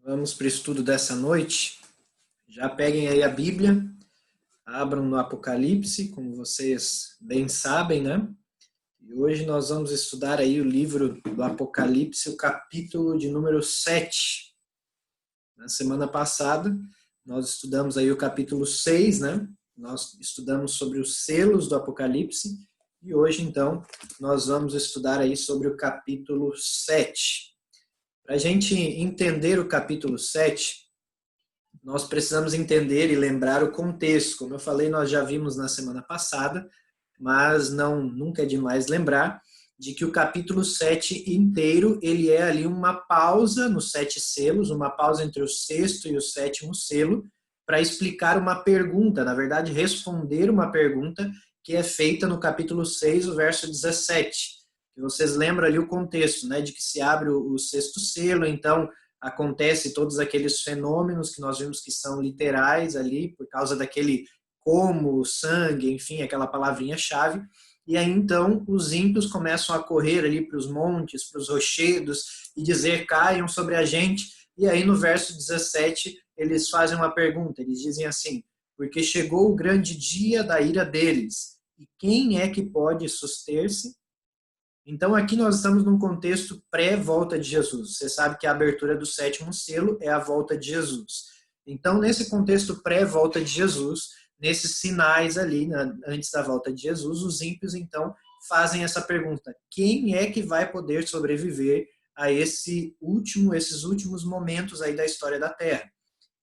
Vamos para o estudo dessa noite. Já peguem aí a Bíblia, abram no Apocalipse, como vocês bem sabem, né? E hoje nós vamos estudar aí o livro do Apocalipse, o capítulo de número 7. Na semana passada, nós estudamos aí o capítulo 6, né? Nós estudamos sobre os selos do Apocalipse. E hoje, então, nós vamos estudar aí sobre o capítulo 7. Para a gente entender o capítulo 7, nós precisamos entender e lembrar o contexto. Como eu falei, nós já vimos na semana passada, mas nunca é demais lembrar de que o capítulo 7 inteiro, ele é ali uma pausa nos 7 selos, uma pausa entre o sexto e o sétimo selo, para explicar uma pergunta, na verdade, responder uma pergunta que é feita no capítulo 6, o verso 17. Que vocês lembram ali o contexto, né, de que se abre o sexto selo, então acontece todos aqueles fenômenos que nós vimos que são literais ali, por causa daquele como, sangue, enfim, aquela palavrinha-chave. E aí, então, os ímpios começam a correr ali para os montes, para os rochedos, e dizer, caiam sobre a gente. E aí, no verso 17, eles fazem uma pergunta, eles dizem assim, porque chegou o grande dia da ira deles, e quem é que pode suster-se? Então, aqui nós estamos num contexto pré-volta de Jesus. Você sabe que a abertura do sétimo selo é a volta de Jesus. Então, nesse contexto pré-volta de Jesus, nesses sinais ali, antes da volta de Jesus, os ímpios, então, fazem essa pergunta. Quem é que vai poder sobreviver a esses últimos momentos aí da história da Terra?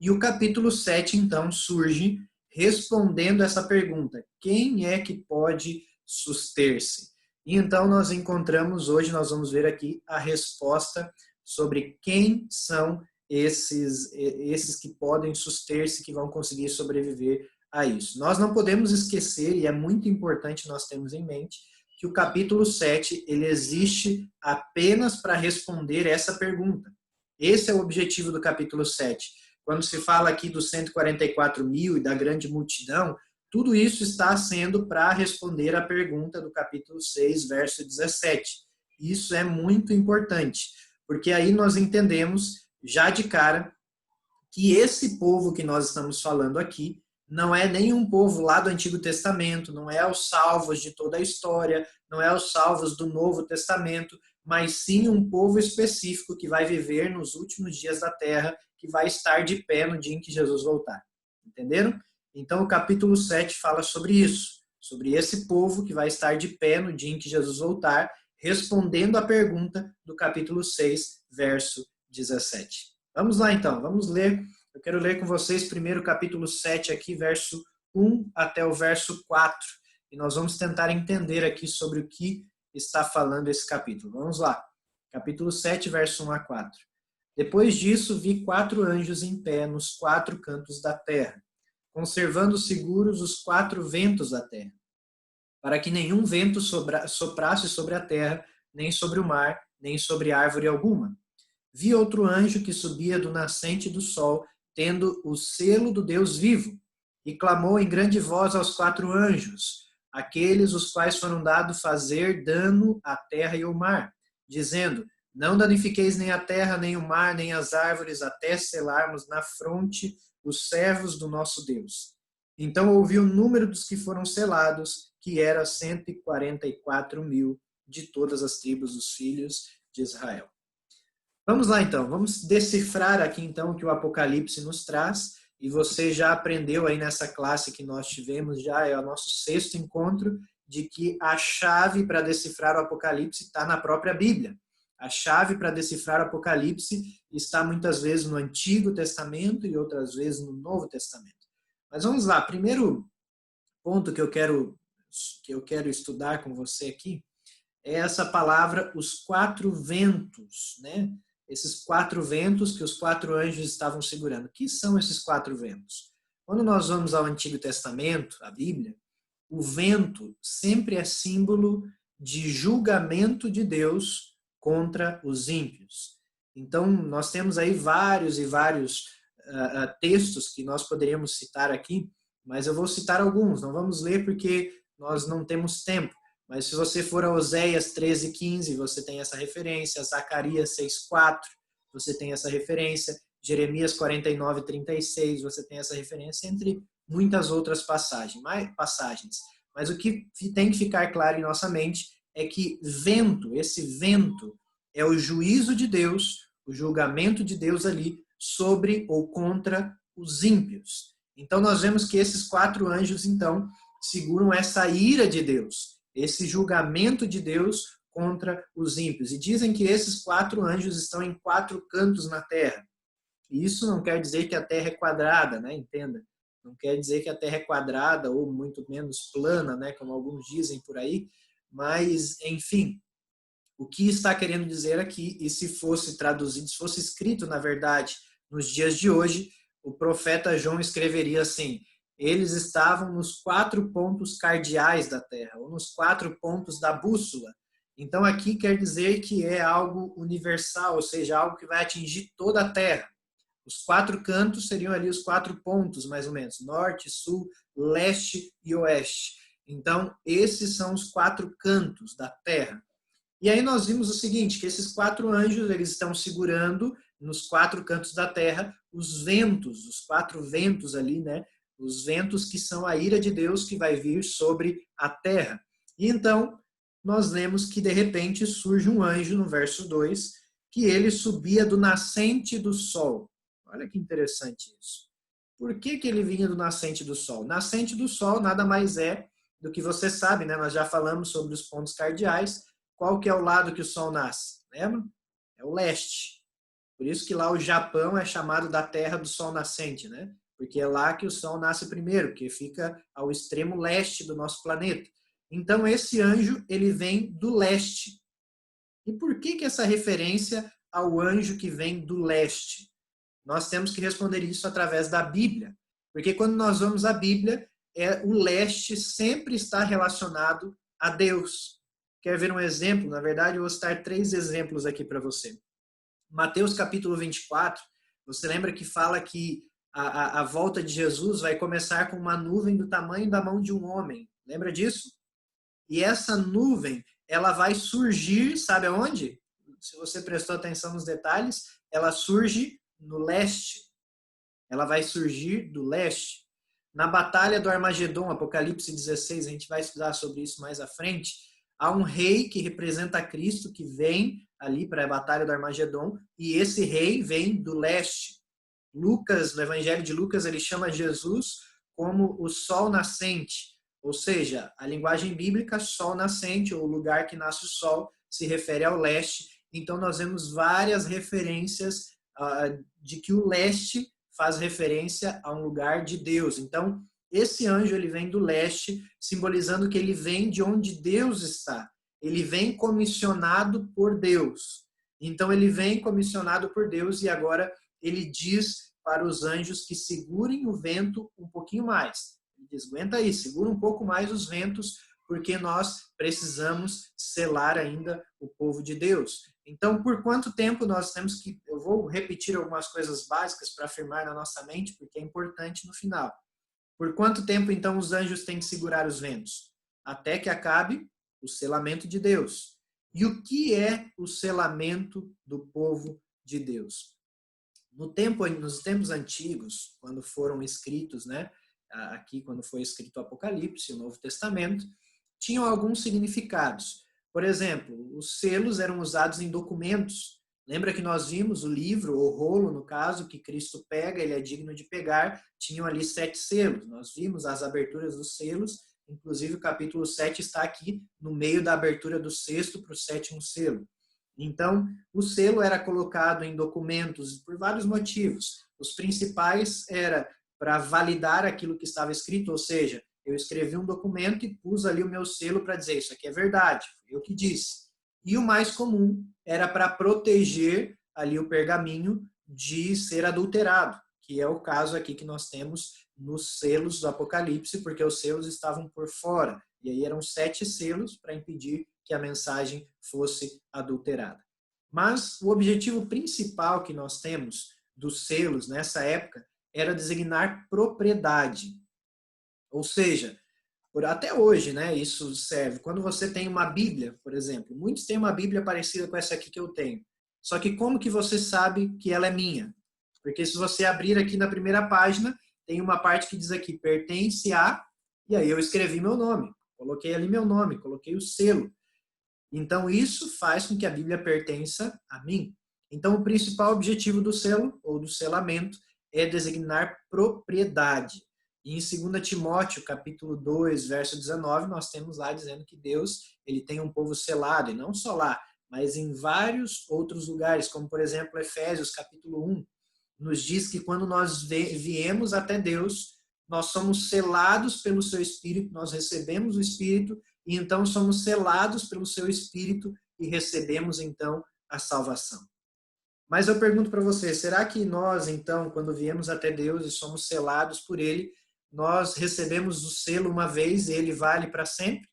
E o capítulo 7, então, surge respondendo essa pergunta. Quem é que pode suster-se? E então nós encontramos, hoje nós vamos ver aqui a resposta sobre quem são esses que podem suster-se, que vão conseguir sobreviver a isso. Nós não podemos esquecer, e é muito importante nós termos em mente, que o capítulo 7, ele existe apenas para responder essa pergunta. Esse é o objetivo do capítulo 7. Quando se fala aqui dos 144 mil e da grande multidão, tudo isso está sendo para responder a pergunta do capítulo 6, verso 17. Isso é muito importante, porque aí nós entendemos, já de cara, que esse povo que nós estamos falando aqui não é nenhum povo lá do Antigo Testamento, não é os salvos de toda a história, não é os salvos do Novo Testamento, mas sim um povo específico que vai viver nos últimos dias da Terra, que vai estar de pé no dia em que Jesus voltar. Entenderam? Então, o capítulo 7 fala sobre isso, sobre esse povo que vai estar de pé no dia em que Jesus voltar, respondendo à pergunta do capítulo 6, verso 17. Vamos lá, então, vamos ler. Eu quero ler com vocês primeiro o capítulo 7 aqui, verso 1 até o verso 4. E nós vamos tentar entender aqui sobre o que está falando esse capítulo. Vamos lá. Capítulo 7, verso 1 a 4. Depois disso, vi 4 anjos em pé nos 4 cantos da terra, conservando seguros os 4 ventos da terra, para que nenhum vento soprasse sobre a terra, nem sobre o mar, nem sobre árvore alguma. Vi outro anjo que subia do nascente do sol, tendo o selo do Deus vivo, e clamou em grande voz aos 4 anjos, aqueles os quais foram dados fazer dano à terra e ao mar, dizendo, não danifiqueis nem a terra, nem o mar, nem as árvores, até selarmos na fronte os servos do nosso Deus. Então ouvi o número dos que foram selados, que era 144 mil de todas as tribos dos filhos de Israel. Vamos lá então, vamos decifrar aqui então o que o Apocalipse nos traz, e você já aprendeu aí nessa classe que nós tivemos, já é o nosso 6º encontro, de que a chave para decifrar o Apocalipse está na própria Bíblia. A chave para decifrar o Apocalipse está muitas vezes no Antigo Testamento e outras vezes no Novo Testamento. Mas vamos lá, primeiro ponto que eu quero estudar com você aqui é essa palavra, os 4 ventos, né? Esses 4 ventos que os 4 anjos estavam segurando. O que são esses 4 ventos? Quando nós vamos ao Antigo Testamento, a Bíblia, o vento sempre é símbolo de julgamento de Deus contra os ímpios. Então, nós temos aí vários e vários textos que nós poderíamos citar aqui, mas eu vou citar alguns, não vamos ler porque nós não temos tempo. Mas se você for a Oséias 13:15, você tem essa referência, Zacarias 6:4, você tem essa referência, Jeremias 49, 36, você tem essa referência, entre muitas outras passagens. Mas o que tem que ficar claro em nossa mente é que esse vento, é o juízo de Deus, o julgamento de Deus ali sobre ou contra os ímpios. Então nós vemos que esses 4 anjos, então, seguram essa ira de Deus, esse julgamento de Deus contra os ímpios. E dizem que esses 4 anjos estão em 4 cantos na terra. E isso não quer dizer que a terra é quadrada, né? Entenda. Não quer dizer que a terra é quadrada ou muito menos plana, né? Como alguns dizem por aí. Mas, enfim, o que está querendo dizer aqui, e se fosse traduzido, se fosse escrito, na verdade, nos dias de hoje, o profeta João escreveria assim: eles estavam nos 4 pontos cardeais da terra, ou nos 4 pontos da bússola. Então aqui quer dizer que é algo universal, ou seja, algo que vai atingir toda a terra. Os 4 cantos seriam ali os 4 pontos, mais ou menos: norte, sul, leste e oeste. Então, esses são os 4 cantos da terra. E aí nós vimos o seguinte, que esses 4 anjos, eles estão segurando nos 4 cantos da terra os 4 ventos ali, né? Os ventos que são a ira de Deus que vai vir sobre a terra. E então, nós lemos que de repente surge um anjo no verso 2, que ele subia do nascente do sol. Olha que interessante isso. Por que ele vinha do nascente do sol? Nascente do sol nada mais é do que você sabe, né? Nós já falamos sobre os pontos cardeais. Qual que é o lado que o sol nasce? Lembra? É o leste. Por isso que lá o Japão é chamado da terra do sol nascente, né? Porque é lá que o sol nasce primeiro, que fica ao extremo leste do nosso planeta. Então esse anjo, ele vem do leste. E por que essa referência ao anjo que vem do leste? Nós temos que responder isso através da Bíblia. Porque quando nós vamos à Bíblia, o leste sempre está relacionado a Deus. Quer ver um exemplo? Na verdade, eu vou citar 3 exemplos aqui para você. Mateus capítulo 24, você lembra que fala que a volta de Jesus vai começar com uma nuvem do tamanho da mão de um homem. Lembra disso? E essa nuvem, ela vai surgir, sabe aonde? Se você prestou atenção nos detalhes, ela surge no leste. Ela vai surgir do leste. Na batalha do Armagedon, Apocalipse 16, a gente vai estudar sobre isso mais à frente. Há um rei que representa Cristo, que vem ali para a batalha do Armagedon, e esse rei vem do leste. Lucas, no Evangelho de Lucas, ele chama Jesus como o sol nascente, ou seja, a linguagem bíblica, sol nascente, ou lugar que nasce o sol, se refere ao leste. Então nós vemos várias referências de que o leste faz referência a um lugar de Deus. Então, esse anjo, ele vem do leste, simbolizando que ele vem de onde Deus está. Ele vem comissionado por Deus. Então, ele vem comissionado por Deus e agora ele diz para os anjos que segurem o vento um pouquinho mais. Ele diz, aguenta aí, segura um pouco mais os ventos, porque nós precisamos selar ainda o povo de Deus. Então, por quanto tempo nós temos que... Eu vou repetir algumas coisas básicas para afirmar na nossa mente, porque é importante no final. Por quanto tempo, então, os anjos têm que segurar os ventos? Até que acabe o selamento de Deus. E o que é o selamento do povo de Deus? Nos tempos antigos, quando foram escritos, né, aqui quando foi escrito o Apocalipse, o Novo Testamento, tinham alguns significados. Por exemplo, os selos eram usados em documentos. Lembra que nós vimos o livro, ou rolo, no caso, que Cristo pega, ele é digno de pegar, tinham ali 7 selos. Nós vimos as aberturas dos selos, inclusive o capítulo 7 está aqui no meio da abertura do 6º para o 7º selo. Então, o selo era colocado em documentos por vários motivos. Os principais era para validar aquilo que estava escrito, ou seja, eu escrevi um documento e pus ali o meu selo para dizer isso aqui é verdade, foi eu que disse. E o mais comum era para proteger ali o pergaminho de ser adulterado, que é o caso aqui que nós temos nos selos do Apocalipse, porque os selos estavam por fora. E aí eram 7 selos para impedir que a mensagem fosse adulterada. Mas o objetivo principal que nós temos dos selos nessa época era designar propriedade. Ou seja, até hoje, né, isso serve. Quando você tem uma Bíblia, por exemplo, muitos têm uma Bíblia parecida com essa aqui que eu tenho. Só que como que você sabe que ela é minha? Porque se você abrir aqui na primeira página, tem uma parte que diz aqui, pertence a, e aí eu escrevi meu nome. Coloquei ali meu nome, coloquei o selo. Então, isso faz com que a Bíblia pertença a mim. Então, o principal objetivo do selo, ou do selamento, é designar propriedade. E em 2 Timóteo, capítulo 2, verso 19, nós temos lá dizendo que Deus ele tem um povo selado, e não só lá, mas em vários outros lugares, como, por exemplo, Efésios, capítulo 1, nos diz que quando nós viemos até Deus, nós somos selados pelo seu Espírito, nós recebemos o Espírito, e então somos selados pelo seu Espírito e recebemos então a salvação. Mas eu pergunto para você, será que nós então, quando viemos até Deus e somos selados por Ele, nós recebemos o selo uma vez e ele vale para sempre?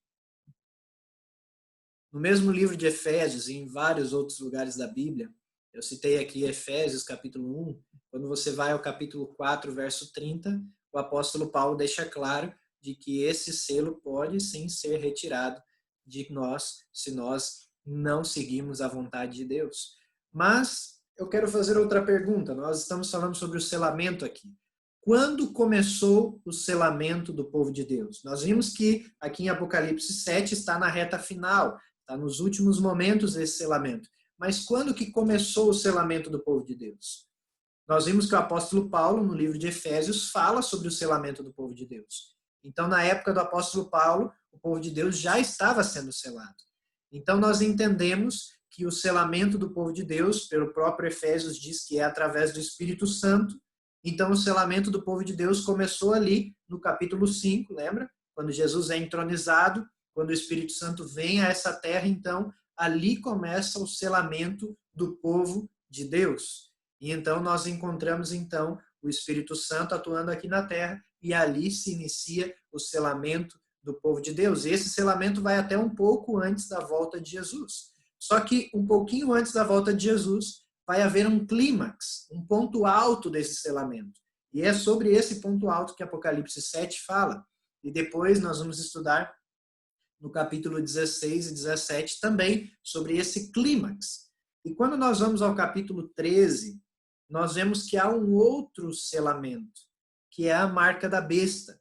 No mesmo livro de Efésios e em vários outros lugares da Bíblia, eu citei aqui Efésios capítulo 1, quando você vai ao capítulo 4, verso 30, o apóstolo Paulo deixa claro de que esse selo pode sim ser retirado de nós, se nós não seguimos a vontade de Deus. Mas eu quero fazer outra pergunta. Nós estamos falando sobre o selamento aqui. Quando começou o selamento do povo de Deus? Nós vimos que aqui em Apocalipse 7 está na reta final, está nos últimos momentos desse selamento. Mas quando que começou o selamento do povo de Deus? Nós vimos que o apóstolo Paulo, no livro de Efésios, fala sobre o selamento do povo de Deus. Então, na época do apóstolo Paulo, o povo de Deus já estava sendo selado. Então, nós entendemos que o selamento do povo de Deus, pelo próprio Efésios, diz que é através do Espírito Santo. Então, o selamento do povo de Deus começou ali no capítulo 5, lembra? Quando Jesus é entronizado, quando o Espírito Santo vem a essa terra, então, ali começa o selamento do povo de Deus. E então, nós encontramos, então, o Espírito Santo atuando aqui na terra, e ali se inicia o selamento do povo de Deus. E esse selamento vai até um pouco antes da volta de Jesus. Só que um pouquinho antes da volta de Jesus, vai haver um clímax, um ponto alto desse selamento. E é sobre esse ponto alto que Apocalipse 7 fala. E depois nós vamos estudar no capítulo 16 e 17 também sobre esse clímax. E quando nós vamos ao capítulo 13, nós vemos que há um outro selamento, que é a marca da besta.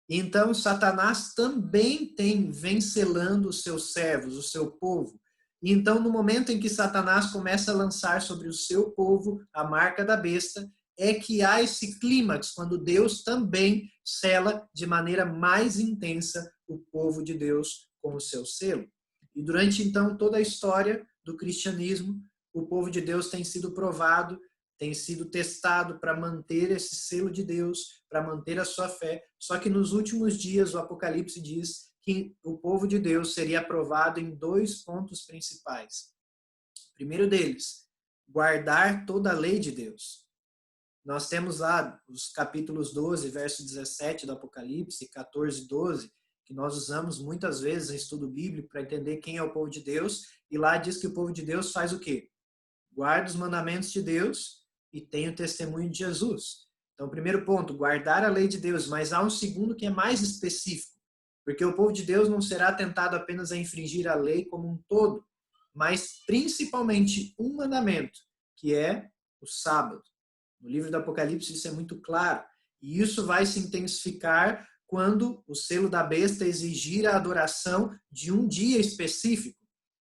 Então, Satanás também vem selando os seus servos, o seu povo. E então, no momento em que Satanás começa a lançar sobre o seu povo a marca da besta, é que há esse clímax, quando Deus também sela de maneira mais intensa o povo de Deus com o seu selo. E durante, então, toda a história do cristianismo, o povo de Deus tem sido provado, tem sido testado para manter esse selo de Deus, para manter a sua fé. Só que nos últimos dias, o Apocalipse diz que o povo de Deus seria aprovado em 2 pontos principais. O primeiro deles, guardar toda a lei de Deus. Nós temos lá os capítulos 12, verso 17 do Apocalipse, 14, 12, que nós usamos muitas vezes em estudo bíblico para entender quem é o povo de Deus. E lá diz que o povo de Deus faz o quê? Guarda os mandamentos de Deus e tem o testemunho de Jesus. Então, o primeiro ponto, guardar a lei de Deus. Mas há um segundo que é mais específico. Porque o povo de Deus não será tentado apenas a infringir a lei como um todo, mas principalmente um mandamento, que é o sábado. No livro do Apocalipse isso é muito claro. E isso vai se intensificar quando o selo da besta exigir a adoração de um dia específico.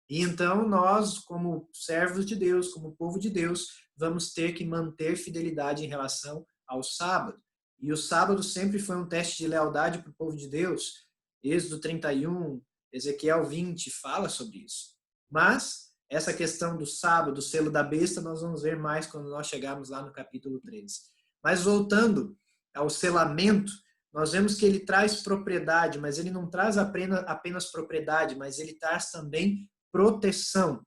E então nós, como servos de Deus, como povo de Deus, vamos ter que manter fidelidade em relação ao sábado. E o sábado sempre foi um teste de lealdade para o povo de Deus. Êxodo 31, Ezequiel 20 fala sobre isso. Mas essa questão do sábado, do selo da besta, nós vamos ver mais quando nós chegarmos lá no capítulo 13. Mas voltando ao selamento, nós vemos que ele traz propriedade, mas ele não traz apenas propriedade, mas ele traz também proteção.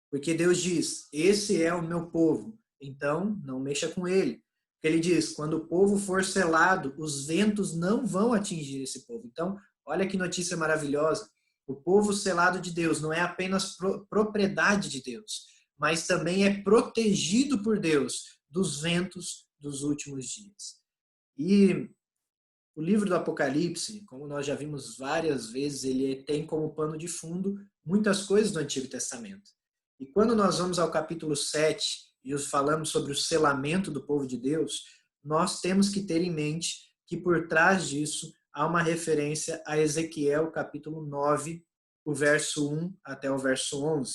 Porque Deus diz, esse é o meu povo, então não mexa com ele. Ele diz, quando o povo for selado, os ventos não vão atingir esse povo. Então, olha que notícia maravilhosa. O povo selado de Deus não é apenas propriedade de Deus, mas também é protegido por Deus dos ventos dos últimos dias. E o livro do Apocalipse, como nós já vimos várias vezes, ele tem como pano de fundo muitas coisas do Antigo Testamento. E quando nós vamos ao capítulo 7, e falamos sobre o selamento do povo de Deus, nós temos que ter em mente que por trás disso há uma referência a Ezequiel, capítulo 9, o verso 1 até o verso 11.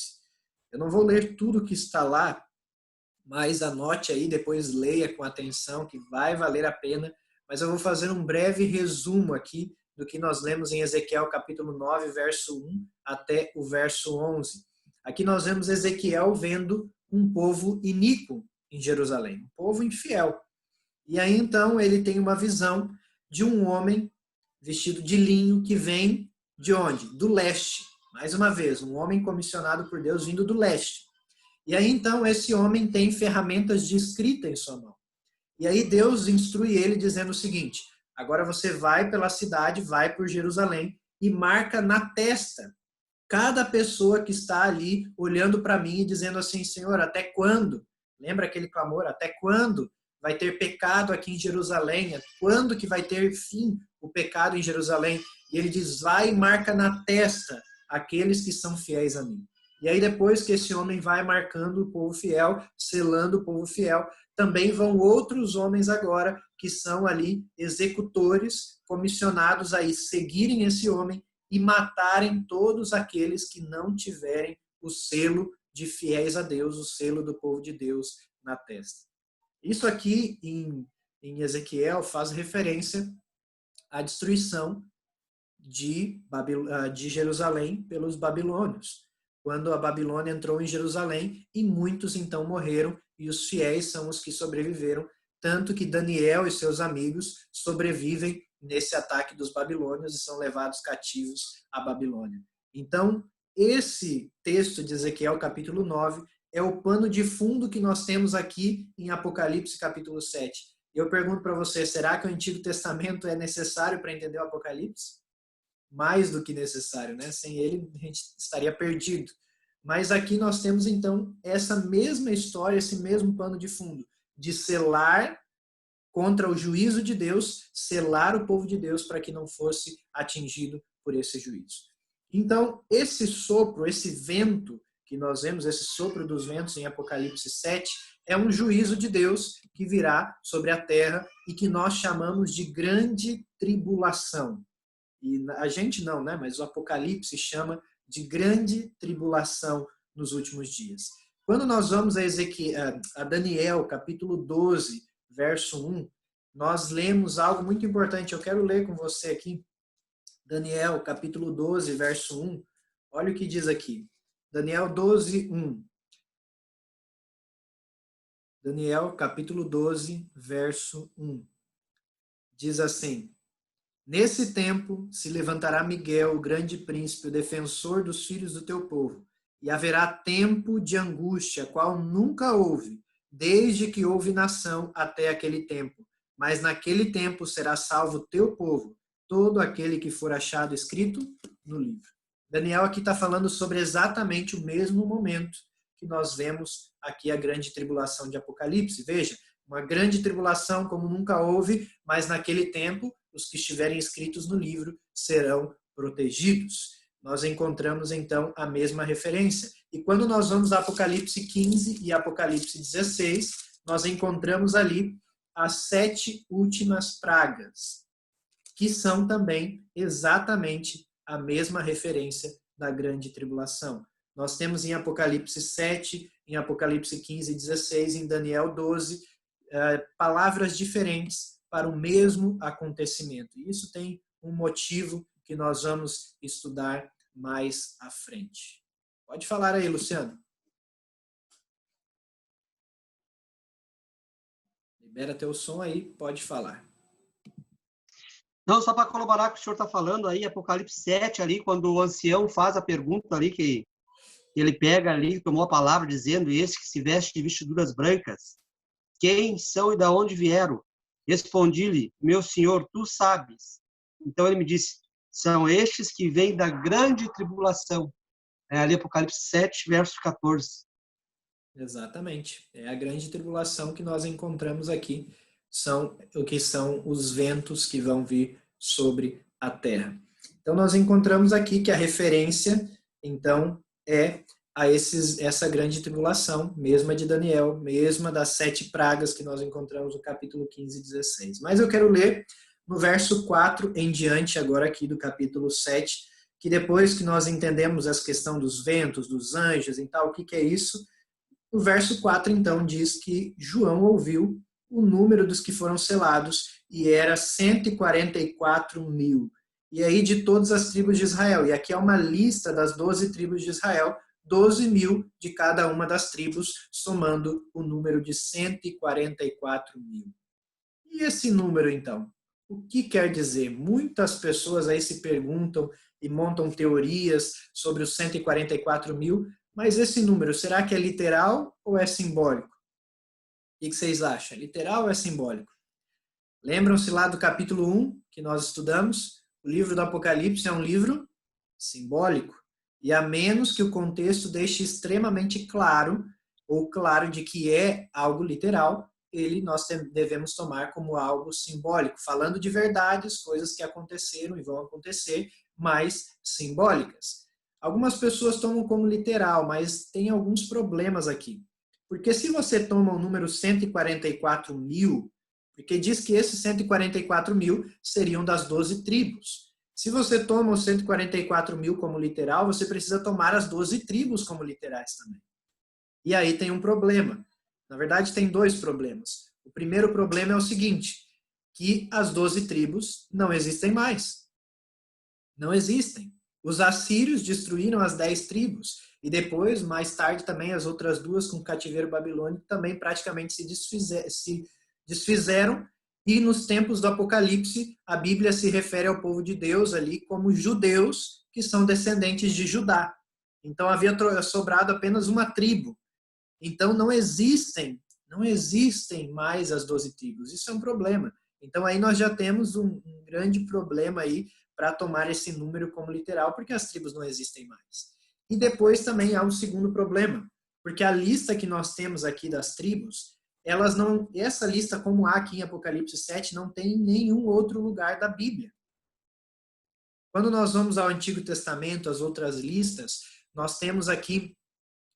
Eu não vou ler tudo que está lá, mas anote aí, depois leia com atenção, que vai valer a pena. Mas eu vou fazer um breve resumo aqui do que nós lemos em Ezequiel capítulo 9, verso 1 até o verso 11. Aqui nós vemos Ezequiel vendo um povo iníquo em Jerusalém, um povo infiel. E aí então ele tem uma visão de um homem vestido de linho que vem de onde? Do leste. Mais uma vez, um homem comissionado por Deus vindo do leste. E aí então esse homem tem ferramentas de escrita em sua mão. E aí Deus instrui ele dizendo o seguinte: agora você vai pela cidade, vai por Jerusalém e marca na testa cada pessoa que está ali olhando para mim e dizendo assim: Senhor, até quando? Lembra aquele clamor? Até quando vai ter pecado aqui em Jerusalém? Quando que vai ter fim o pecado em Jerusalém? E ele diz: vai e marca na testa aqueles que são fiéis a mim. E aí depois que esse homem vai marcando o povo fiel, selando o povo fiel, também vão outros homens agora que são ali executores, comissionados a seguirem esse homem e matarem todos aqueles que não tiverem o selo de fiéis a Deus, o selo do povo de Deus na testa. Isso aqui em Ezequiel faz referência à destruição de Jerusalém pelos babilônios, quando a Babilônia entrou em Jerusalém e muitos então morreram e os fiéis são os que sobreviveram, tanto que Daniel e seus amigos sobrevivem nesse ataque dos babilônios e são levados cativos à Babilônia. Então, esse texto de Ezequiel, capítulo 9, é o pano de fundo que nós temos aqui em Apocalipse, capítulo 7. Eu pergunto para você, será que o Antigo Testamento é necessário para entender o Apocalipse? Mais do que necessário, né? Sem ele, a gente estaria perdido. Mas aqui nós temos, então, essa mesma história, esse mesmo pano de fundo, de selar contra o juízo de Deus, selar o povo de Deus para que não fosse atingido por esse juízo. Então, esse sopro, esse vento que nós vemos, esse sopro dos ventos em Apocalipse 7, é um juízo de Deus que virá sobre a terra e que nós chamamos de grande tribulação. E a gente não, né? Mas o Apocalipse chama de grande tribulação nos últimos dias. Quando nós vamos a Daniel, capítulo 12, verso 1, nós lemos algo muito importante. Eu quero ler com você aqui. Daniel, capítulo 12, verso 1. Olha o que diz aqui. Daniel 12, 1. Daniel, capítulo 12, verso 1. Diz assim: nesse tempo se levantará Miguel, o grande príncipe, o defensor dos filhos do teu povo, e haverá tempo de angústia, qual nunca houve, desde que houve nação até aquele tempo. Mas naquele tempo será salvo o teu povo, todo aquele que for achado escrito no livro. Daniel aqui está falando sobre exatamente o mesmo momento que nós vemos aqui a grande tribulação de Apocalipse. Veja, uma grande tribulação como nunca houve, mas naquele tempo os que estiverem escritos no livro serão protegidos. Nós encontramos então a mesma referência. E quando nós vamos a Apocalipse 15 e Apocalipse 16, nós encontramos ali as 7 últimas pragas, que são também exatamente a mesma referência da grande tribulação. Nós temos em Apocalipse 7, em Apocalipse 15 e 16, em Daniel 12, palavras diferentes para o mesmo acontecimento. E isso tem um motivo que nós vamos estudar mais à frente. Pode falar aí, Luciano. Libera teu som aí, pode falar. Não, só para colaborar com o que o senhor está falando aí, Apocalipse 7 ali, quando o ancião faz a pergunta ali, que ele pega ali, tomou a palavra dizendo, esse que se veste de vestiduras brancas, quem são e de onde vieram? Respondi-lhe, meu senhor, tu sabes. Então ele me disse, são estes que vêm da grande tribulação. É ali Apocalipse 7, verso 14. Exatamente. É a grande tribulação que nós encontramos aqui. São o que são os ventos que vão vir sobre a terra. Então nós encontramos aqui que a referência, então, é a essa grande tribulação, mesma de Daniel, mesma das 7 pragas que nós encontramos no capítulo 15 e 16. Mas eu quero ler no verso 4 em diante, agora aqui do capítulo 7, que depois que nós entendemos essa questão dos ventos, dos anjos e tal, o que é isso? O verso 4, então, diz que João ouviu o número dos que foram selados e era 144 mil. E aí de todas as tribos de Israel. E aqui é uma lista das 12 tribos de Israel, 12 mil de cada uma das tribos, somando o número de 144 mil. E esse número, então? O que quer dizer? Muitas pessoas aí se perguntam e montam teorias sobre os 144 mil, mas esse número, será que é literal ou é simbólico? O que vocês acham? É literal ou é simbólico? Lembram-se lá do capítulo 1 que nós estudamos? O livro do Apocalipse é um livro simbólico. E a menos que o contexto deixe extremamente claro, ou claro de que é algo literal, nós devemos tomar como algo simbólico, falando de verdades, coisas que aconteceram e vão acontecer, mas simbólicas. Algumas pessoas tomam como literal, mas tem alguns problemas aqui. Porque se você toma o número 144 mil, porque diz que esses 144 mil seriam das 12 tribos. Se você toma os 144 mil como literal, você precisa tomar as 12 tribos como literais também. E aí tem um problema. Na verdade, tem 2 problemas. O primeiro problema é o seguinte, que as 12 tribos não existem mais. Não existem. Os assírios destruíram as 10 tribos. E depois, mais tarde, também as outras 2 com o cativeiro babilônico também praticamente se desfizeram. E nos tempos do Apocalipse, a Bíblia se refere ao povo de Deus ali como judeus, que são descendentes de Judá. Então havia sobrado apenas uma tribo. Então não existem mais as 12 tribos. Isso é um problema. Então aí nós já temos um grande problema aí para tomar esse número como literal, porque as tribos não existem mais. E depois também há um segundo problema, porque a lista que nós temos aqui das tribos, essa lista, como há aqui em Apocalipse 7, não tem em nenhum outro lugar da Bíblia. Quando nós vamos ao Antigo Testamento, as outras listas, nós temos aqui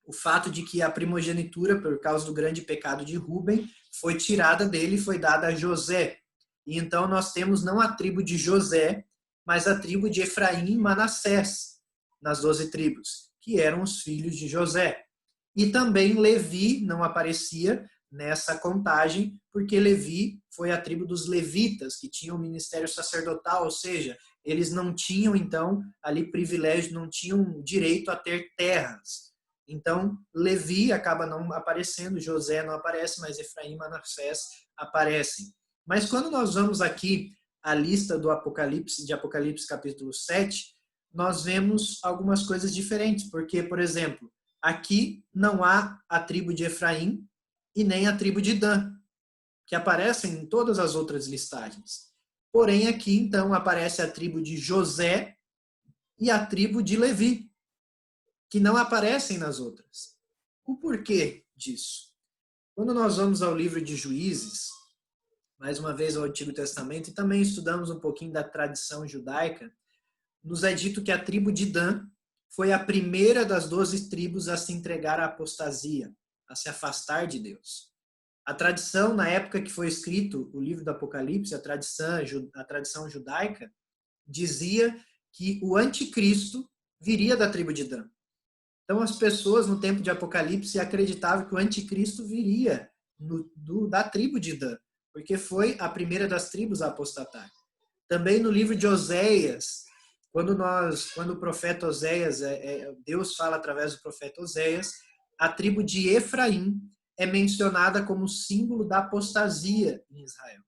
o fato de que a primogenitura, por causa do grande pecado de Rúben, foi tirada dele e foi dada a José. E então nós temos não a tribo de José, mas a tribo de Efraim e Manassés, nas 12 tribos, que eram os filhos de José. E também Levi não aparecia nessa contagem, porque Levi foi a tribo dos levitas, que tinham o ministério sacerdotal, ou seja, eles não tinham, então, ali privilégio, não tinham direito a ter terras. Então, Levi acaba não aparecendo, José não aparece, mas Efraim e Manassés aparecem. Mas quando nós vamos aqui à lista do Apocalipse, de Apocalipse capítulo 7, nós vemos algumas coisas diferentes, porque, por exemplo, aqui não há a tribo de Efraim e nem a tribo de Dan, que aparecem em todas as outras listagens. Porém, aqui, então, aparece a tribo de José e a tribo de Levi, que não aparecem nas outras. O porquê disso? Quando nós vamos ao livro de Juízes, mais uma vez ao Antigo Testamento, e também estudamos um pouquinho da tradição judaica, nos é dito que a tribo de Dan foi a primeira das 12 tribos a se entregar à apostasia, a se afastar de Deus. A tradição, na época que foi escrito o livro do Apocalipse, a tradição judaica, dizia que o anticristo viria da tribo de Dan. Então as pessoas no tempo de Apocalipse acreditavam que o anticristo viria da tribo de Dan, porque foi a primeira das tribos a apostatar. Também no livro de Oséias, quando o profeta Oséias, Deus fala através do profeta Oséias, a tribo de Efraim é mencionada como símbolo da apostasia em Israel.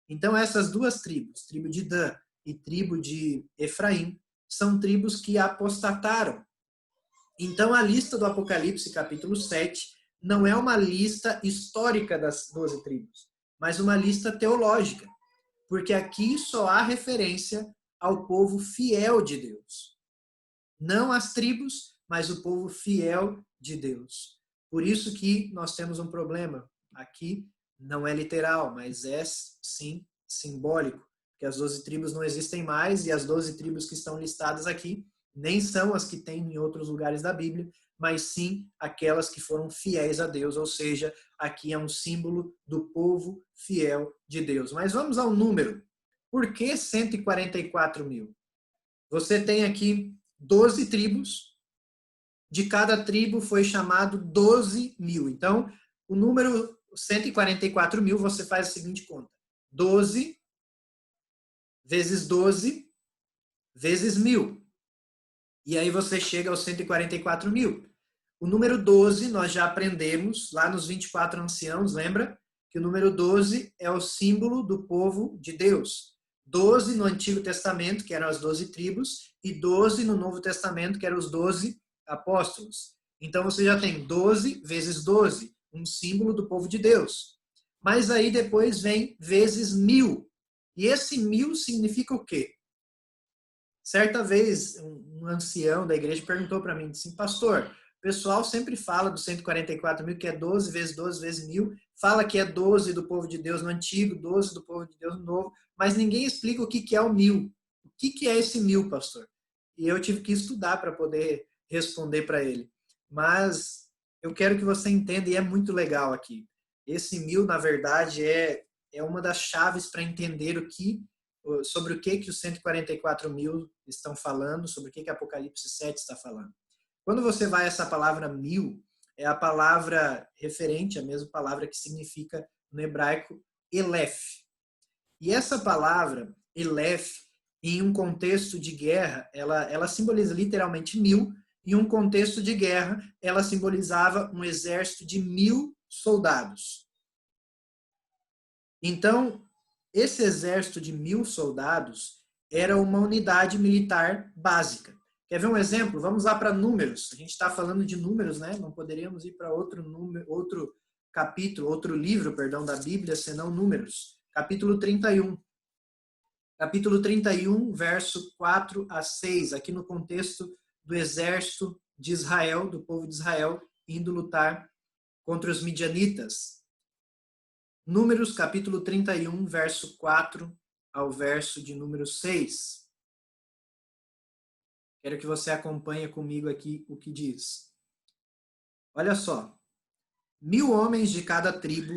Então essas 2 tribos, tribo de Dan e tribo de Efraim, são tribos que apostataram. Então a lista do Apocalipse capítulo 7 não é uma lista histórica das 12 tribos, mas uma lista teológica, porque aqui só há referência ao povo fiel de Deus. Não as tribos, mas o povo fiel de Deus. Por isso que nós temos um problema. Aqui não é literal, mas é sim simbólico, porque as 12 tribos não existem mais e as 12 tribos que estão listadas aqui nem são as que tem em outros lugares da Bíblia, mas sim aquelas que foram fiéis a Deus, ou seja, aqui é um símbolo do povo fiel de Deus. Mas vamos ao número. Por que 144 mil? Você tem aqui 12 tribos, de cada tribo foi chamado 12 mil. Então, o número 144 mil, você faz a seguinte conta: 12 vezes 12 vezes 1000. E aí você chega aos 144 mil. O número 12, nós já aprendemos lá nos 24 anciãos, lembra? Que o número 12 é o símbolo do povo de Deus. 12 no Antigo Testamento, que eram as 12 tribos, e 12 no Novo Testamento, que eram os 12 apóstolos. Então você já tem 12 vezes 12, um símbolo do povo de Deus. Mas aí depois vem vezes 1000. E esse 1000 significa o quê? Certa vez, um ancião da igreja perguntou para mim, disse, pastor, o pessoal sempre fala dos 144 mil, que é 12 vezes 1000, fala que é 12 do povo de Deus no Antigo, 12 do povo de Deus no Novo, mas ninguém explica o que é o 1000. O que é esse 1000, pastor? E eu tive que estudar para poder responder para ele. Mas eu quero que você entenda, e é muito legal aqui. Esse 1000, na verdade, é uma das chaves para entender sobre o que os 144 mil estão falando, sobre o que Apocalipse 7 está falando. Quando você vai a essa palavra 1000, é a palavra referente, a mesma palavra que significa no hebraico Elef. E essa palavra, Elef, em um contexto de guerra, ela simboliza literalmente 1000, em um contexto de guerra, ela simbolizava um exército de 1000 soldados. Então, esse exército de 1000 soldados era uma unidade militar básica. Quer ver um exemplo? Vamos lá para números. A gente está falando de números, né? Não poderíamos ir para outro capítulo, outro livro, perdão, da Bíblia, senão números. Capítulo 31. Capítulo 31, verso 4 a 6, aqui no contexto do exército de Israel, do povo de Israel, indo lutar contra os midianitas. Números, capítulo 31, verso 4 ao verso de número 6. Quero que você acompanhe comigo aqui o que diz. Olha só. 1000 homens de cada tribo,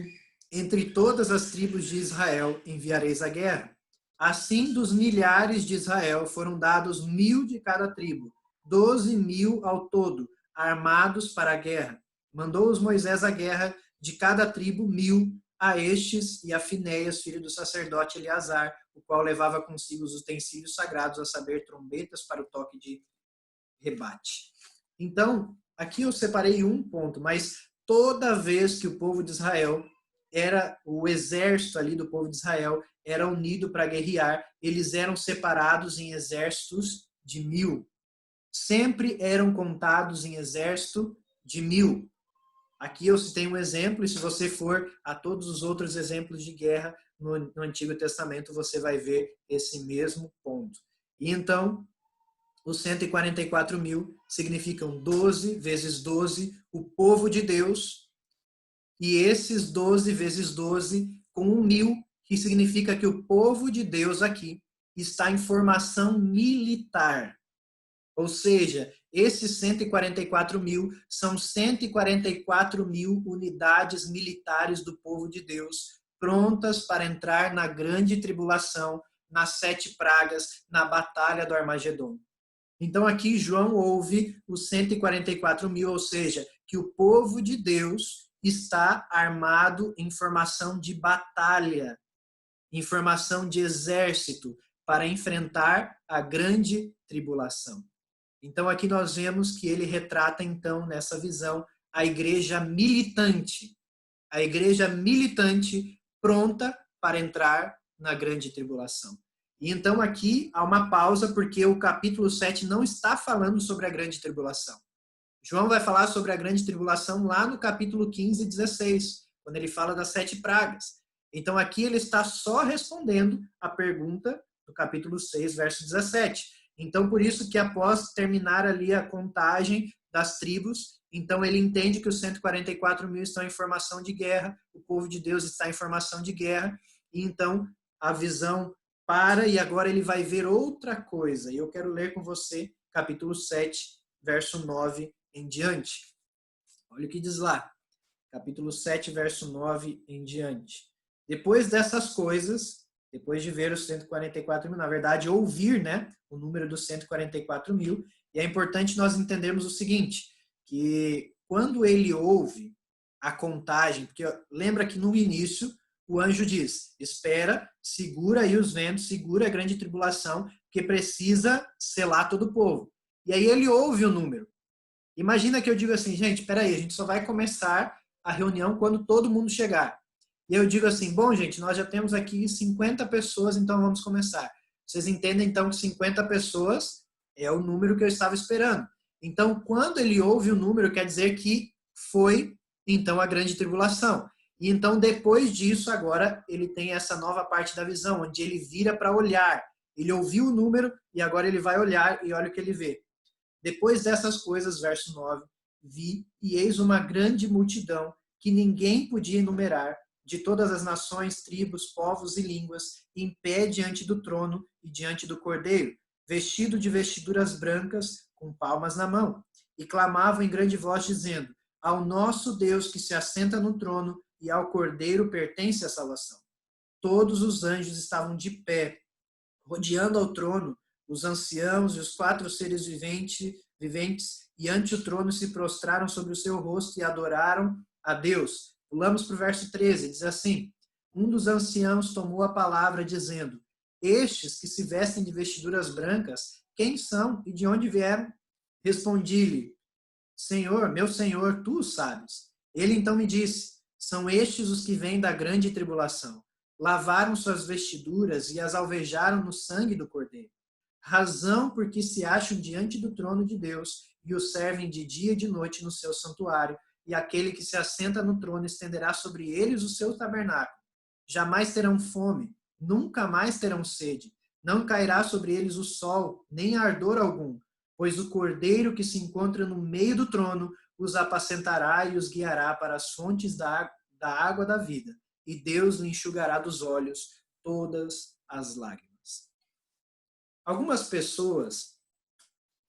entre todas as tribos de Israel, enviareis à guerra. Assim, dos milhares de Israel foram dados 1000 de cada tribo, 12.000 ao todo, armados para a guerra. Mandou-os Moisés à guerra de cada tribo 1000, a estes e a Finéias, filho do sacerdote Eleazar, o qual levava consigo os utensílios sagrados, a saber, trombetas para o toque de rebate. Então, aqui eu separei um ponto, mas toda vez que o povo de Israel o exército ali do povo de Israel era unido para guerrear, eles eram separados em exércitos de 1000. Sempre eram contados em exército de 1000. Aqui eu citei um exemplo, e se você for a todos os outros exemplos de guerra no Antigo Testamento, você vai ver esse mesmo ponto. E então, os 144 mil significam 12 vezes 12, o povo de Deus, e esses 12 vezes 12 com 1000, que significa que o povo de Deus aqui está em formação militar. Ou seja, esses 144 mil são 144 mil unidades militares do povo de Deus, prontas para entrar na grande tribulação, nas 7 pragas, na batalha do Armagedon. Então aqui João ouve os 144 mil, ou seja, que o povo de Deus está armado em formação de batalha, em formação de exército, para enfrentar a grande tribulação. Então aqui nós vemos que ele retrata então nessa visão a igreja militante pronta para entrar na grande tribulação. E então aqui há uma pausa porque o capítulo 7 não está falando sobre a grande tribulação. João vai falar sobre a grande tribulação lá no capítulo 15 e 16, quando ele fala das 7 pragas. Então aqui ele está só respondendo a pergunta do capítulo 6, verso 17. Então por isso que após terminar ali a contagem das tribos, então ele entende que os 144 mil estão em formação de guerra, o povo de Deus está em formação de guerra, e então a visão para, e agora ele vai ver outra coisa. E eu quero ler com você capítulo 7, verso 9 em diante. Olha o que diz lá, capítulo 7, verso 9 em diante. Depois dessas coisas, depois de ver os 144 mil, na verdade, ouvir, né, o número dos 144 mil, e é importante nós entendermos o seguinte, que quando ele ouve a contagem, porque lembra que no início o anjo diz, espera, segura aí os ventos, segura a grande tribulação, porque precisa selar todo o povo. E aí ele ouve o número. Imagina que eu digo assim, gente, peraí, a gente só vai começar a reunião quando todo mundo chegar. E eu digo assim, bom, gente, nós já temos aqui 50 pessoas, então vamos começar. Vocês entendem, então, que 50 pessoas é o número que eu estava esperando. Então, quando ele ouve o número, quer dizer que foi, então, a grande tribulação. E então, depois disso, agora, ele tem essa nova parte da visão, onde ele vira para olhar. Ele ouviu o número e agora ele vai olhar e olha o que ele vê. Depois dessas coisas, verso 9, vi e eis uma grande multidão que ninguém podia enumerar, de todas as nações, tribos, povos e línguas, em pé diante do trono e diante do Cordeiro, vestido de vestiduras brancas, com palmas na mão, e clamavam em grande voz, dizendo, ao nosso Deus que se assenta no trono e ao Cordeiro pertence a salvação. Todos os anjos estavam de pé, rodeando ao trono, os anciãos e os 4 seres viventes, e ante o trono se prostraram sobre o seu rosto e adoraram a Deus. Pulamos para o verso 13, diz assim, um dos anciãos tomou a palavra dizendo, estes que se vestem de vestiduras brancas, quem são e de onde vieram? Respondi-lhe, Senhor, meu Senhor, tu o sabes. Ele então me disse, são estes os que vêm da grande tribulação. Lavaram suas vestiduras e as alvejaram no sangue do Cordeiro. Razão porque se acham diante do trono de Deus e o servem de dia e de noite no seu santuário, e aquele que se assenta no trono estenderá sobre eles o seu tabernáculo. Jamais terão fome, nunca mais terão sede, não cairá sobre eles o sol, nem ardor algum, pois o Cordeiro que se encontra no meio do trono os apacentará e os guiará para as fontes da água da vida, e Deus lhe enxugará dos olhos todas as lágrimas. Algumas pessoas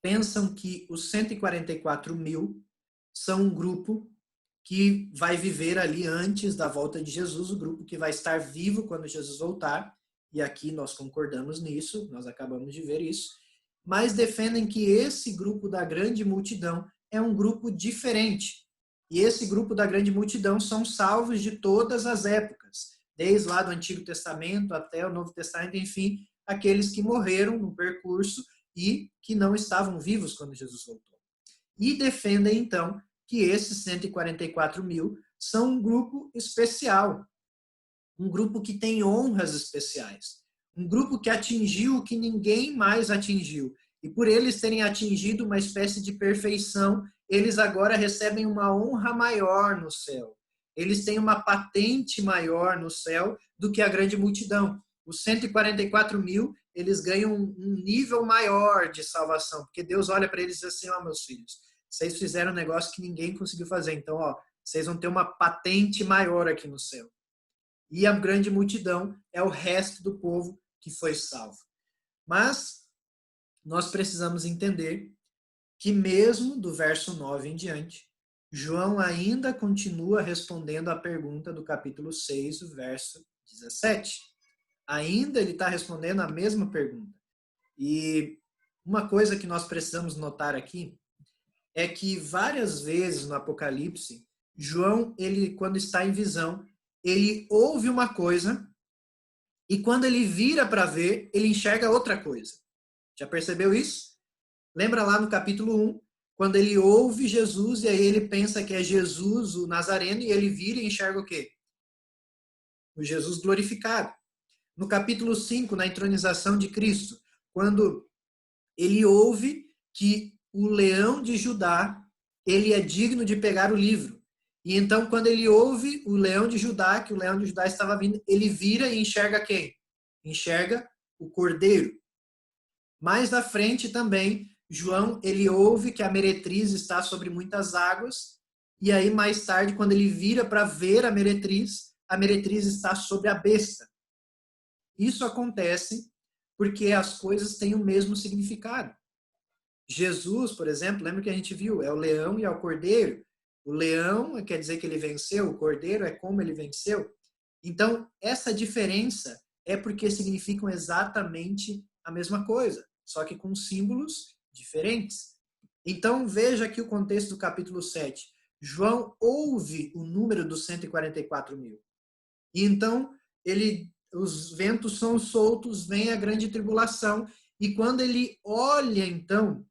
pensam que os 144 mil são um grupo que vai viver ali antes da volta de Jesus, o grupo que vai estar vivo quando Jesus voltar, e aqui nós concordamos nisso, nós acabamos de ver isso, mas defendem que esse grupo da grande multidão é um grupo diferente. E esse grupo da grande multidão são salvos de todas as épocas, desde lá do Antigo Testamento até o Novo Testamento, enfim, aqueles que morreram no percurso e que não estavam vivos quando Jesus voltou. E defendem, então, que esses 144 mil são um grupo especial, um grupo que tem honras especiais, um grupo que atingiu o que ninguém mais atingiu. E por eles terem atingido uma espécie de perfeição, eles agora recebem uma honra maior no céu. Eles têm uma patente maior no céu do que a grande multidão. Os 144 mil, eles ganham um nível maior de salvação, porque Deus olha para eles e diz assim, ó, meus filhos, vocês fizeram um negócio que ninguém conseguiu fazer, então, ó, vocês vão ter uma patente maior aqui no céu. E a grande multidão é o resto do povo que foi salvo. Mas nós precisamos entender que mesmo do verso 9 em diante, João ainda continua respondendo à pergunta do capítulo 6, o verso 17. Ainda ele está respondendo a mesma pergunta. E uma coisa que nós precisamos notar aqui é que várias vezes no Apocalipse, João, ele quando está em visão, ele ouve uma coisa e quando ele vira para ver, ele enxerga outra coisa. Já percebeu isso? Lembra lá no capítulo 1, quando ele ouve Jesus e aí ele pensa que é Jesus, o Nazareno, e ele vira e enxerga o quê? O Jesus glorificado. No capítulo 5, na entronização de Cristo, quando ele ouve que o leão de Judá, ele é digno de pegar o livro. E então, quando ele ouve o leão de Judá, que o leão de Judá estava vindo, ele vira e enxerga quem? Enxerga o cordeiro. Mais à frente também, João, ele ouve que a meretriz está sobre muitas águas, e aí mais tarde, quando ele vira para ver a meretriz está sobre a besta. Isso acontece porque as coisas têm o mesmo significado. Jesus, por exemplo, lembra que a gente viu, é o leão e é o cordeiro. O leão quer dizer que ele venceu, o cordeiro é como ele venceu. Então, essa diferença é porque significam exatamente a mesma coisa, só que com símbolos diferentes. Então, veja aqui o contexto do capítulo 7. João ouve o número dos 144 mil. E então, os ventos são soltos, vem a grande tribulação, e quando ele olha, então,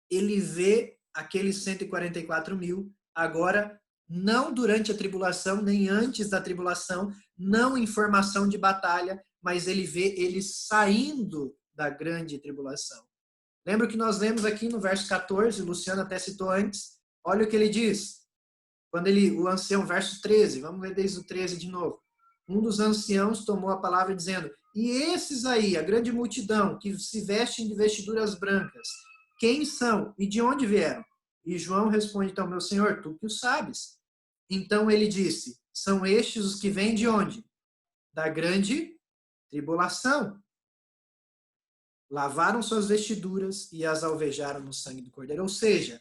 ele vê aqueles 144 mil, agora, não durante a tribulação, nem antes da tribulação, não em formação de batalha, mas ele vê eles saindo da grande tribulação. Lembra que nós lemos aqui no verso 14, o Luciano até citou antes, olha o que ele diz. Quando o ancião, verso 13, vamos ler desde o 13 de novo. Um dos anciãos tomou a palavra dizendo, e esses aí, a grande multidão, que se vestem de vestiduras brancas, quem são e de onde vieram? E João responde, então, meu senhor, tu que o sabes. Então ele disse, são estes os que vêm de onde? Da grande tribulação. Lavaram suas vestiduras e as alvejaram no sangue do cordeiro. Ou seja,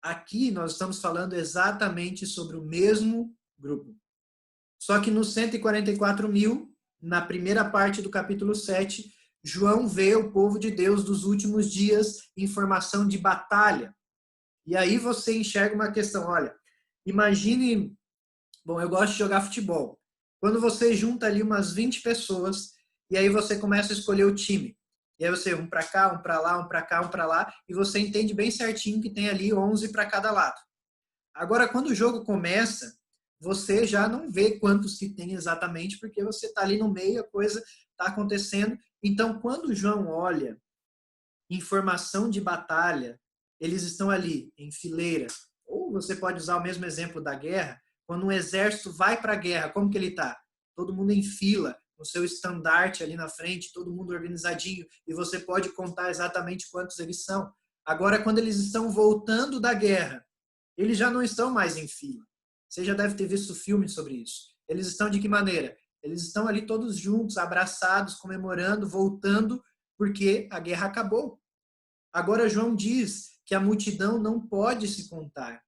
aqui nós estamos falando exatamente sobre o mesmo grupo. Só que nos 144 mil, na primeira parte do capítulo 7, João vê o povo de Deus dos últimos dias em formação de batalha. E aí você enxerga uma questão, olha, imagine, bom, eu gosto de jogar futebol. Quando você junta ali umas 20 pessoas, e aí você começa a escolher o time. E aí você, um para cá, um para lá, um para cá, um para lá, e você entende bem certinho que tem ali 11 para cada lado. Agora, quando o jogo começa, você já não vê quantos que tem exatamente, porque você está ali no meio, a coisa está acontecendo. Então, quando o João olha em formação de batalha, eles estão ali em fileira. Ou você pode usar o mesmo exemplo da guerra, quando um exército vai para a guerra, como que ele está? Todo mundo em fila, no seu estandarte ali na frente, todo mundo organizadinho, e você pode contar exatamente quantos eles são. Agora, quando eles estão voltando da guerra, eles já não estão mais em fila. Você já deve ter visto filmes sobre isso. Eles estão de que maneira? Eles estão ali todos juntos, abraçados, comemorando, voltando, porque a guerra acabou. Agora, João diz que a multidão não pode se contar.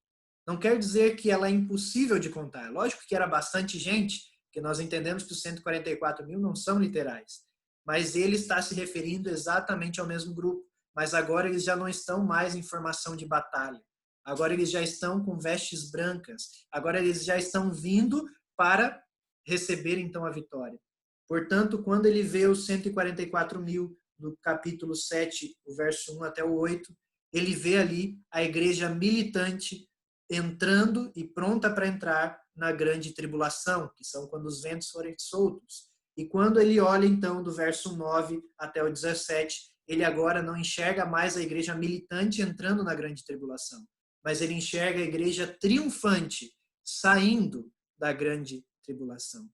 Não quer dizer que ela é impossível de contar. Lógico que era bastante gente, que nós entendemos que os 144 mil não são literais. Mas ele está se referindo exatamente ao mesmo grupo. Mas agora eles já não estão mais em formação de batalha. Agora eles já estão com vestes brancas. Agora eles já estão vindo para receber então a vitória. Portanto, quando ele vê os 144 mil do capítulo 7, o verso 1 até o 8, ele vê ali a igreja militante entrando e pronta para entrar na grande tribulação, que são quando os ventos forem soltos. E quando ele olha, então, do verso 9 até o 17, ele agora não enxerga mais a igreja militante entrando na grande tribulação, mas ele enxerga a igreja triunfante saindo da grande tribulação.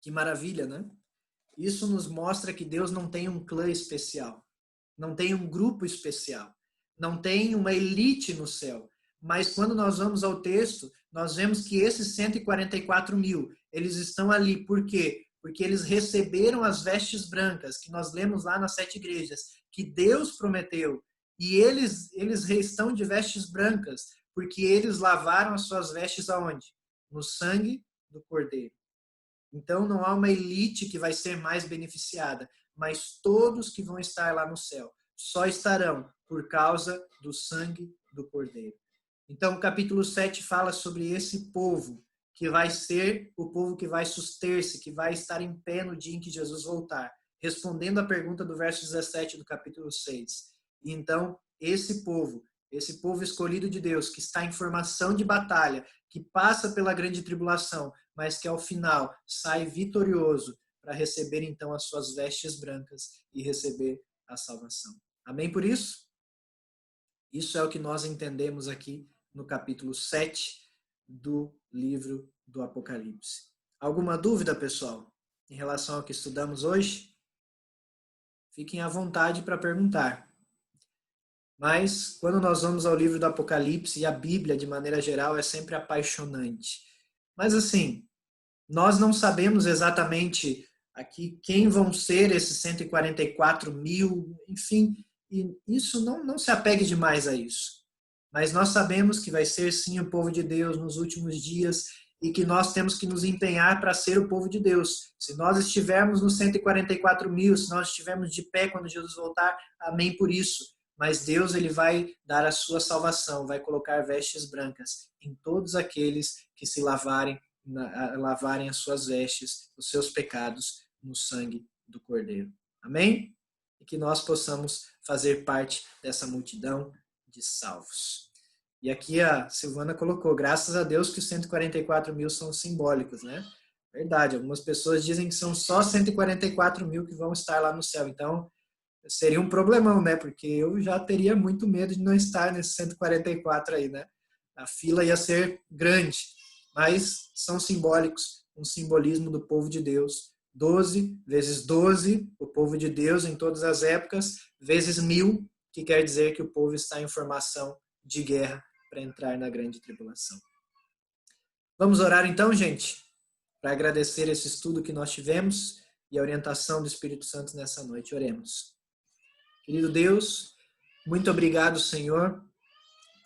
Que maravilha, né? Isso nos mostra que Deus não tem um clã especial, não tem um grupo especial, não tem uma elite no céu. Mas quando nós vamos ao texto, nós vemos que esses 144 mil, eles estão ali. Por quê? Porque eles receberam as vestes brancas, que nós lemos lá nas 7 igrejas, que Deus prometeu. E eles estão de vestes brancas, porque eles lavaram as suas vestes aonde? No sangue do Cordeiro. Então não há uma elite que vai ser mais beneficiada, mas todos que vão estar lá no céu só estarão por causa do sangue do Cordeiro. Então o capítulo 7 fala sobre esse povo, que vai ser o povo que vai suster-se, que vai estar em pé no dia em que Jesus voltar, respondendo à pergunta do verso 17 do capítulo 6. E então esse povo escolhido de Deus, que está em formação de batalha, que passa pela grande tribulação, mas que ao final sai vitorioso para receber então as suas vestes brancas e receber a salvação. Amém por isso? Isso é o que nós entendemos aqui no capítulo 7 do livro do Apocalipse. Alguma dúvida, pessoal, em relação ao que estudamos hoje? Fiquem à vontade para perguntar. Mas, quando nós vamos ao livro do Apocalipse, e a Bíblia, de maneira geral, é sempre apaixonante. Mas, assim, nós não sabemos exatamente aqui quem vão ser esses 144 mil, enfim, e isso não se apegue demais a isso. Mas nós sabemos que vai ser sim o povo de Deus nos últimos dias e que nós temos que nos empenhar para ser o povo de Deus. Se nós estivermos nos 144 mil, se nós estivermos de pé quando Jesus voltar, amém por isso. Mas Deus, ele vai dar a sua salvação, vai colocar vestes brancas em todos aqueles que se lavarem as suas vestes, os seus pecados no sangue do Cordeiro. Amém? E que nós possamos fazer parte dessa multidão de salvos. E aqui a Silvana colocou, graças a Deus que os 144 mil são simbólicos, né? Verdade, algumas pessoas dizem que são só 144 mil que vão estar lá no céu. Então, seria um problemão, né? Porque eu já teria muito medo de não estar nesses 144 aí, né? A fila ia ser grande, mas são simbólicos, um simbolismo do povo de Deus. 12 vezes 12, o povo de Deus em todas as épocas, vezes 1000, que quer dizer que o povo está em formação de guerra para entrar na grande tribulação. Vamos orar então, gente, para agradecer esse estudo que nós tivemos e a orientação do Espírito Santo nessa noite. Oremos. Querido Deus, muito obrigado, Senhor,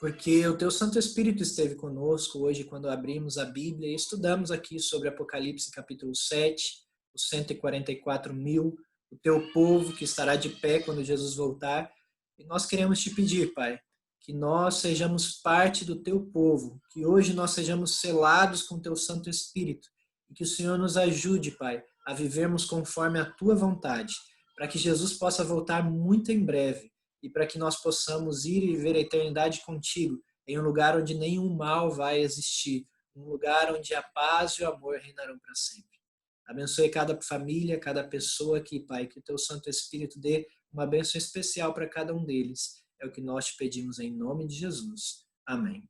porque o Teu Santo Espírito esteve conosco hoje quando abrimos a Bíblia e estudamos aqui sobre Apocalipse capítulo 7, os 144 mil, o Teu povo que estará de pé quando Jesus voltar. E nós queremos te pedir, Pai, que nós sejamos parte do Teu povo, que hoje nós sejamos selados com o Teu Santo Espírito e que o Senhor nos ajude, Pai, a vivermos conforme a Tua vontade, para que Jesus possa voltar muito em breve e para que nós possamos ir e viver a eternidade contigo, em um lugar onde nenhum mal vai existir, um lugar onde a paz e o amor reinarão para sempre. Abençoe cada família, cada pessoa aqui, Pai, que o Teu Santo Espírito dê uma bênção especial para cada um deles. É o que nós te pedimos em nome de Jesus. Amém.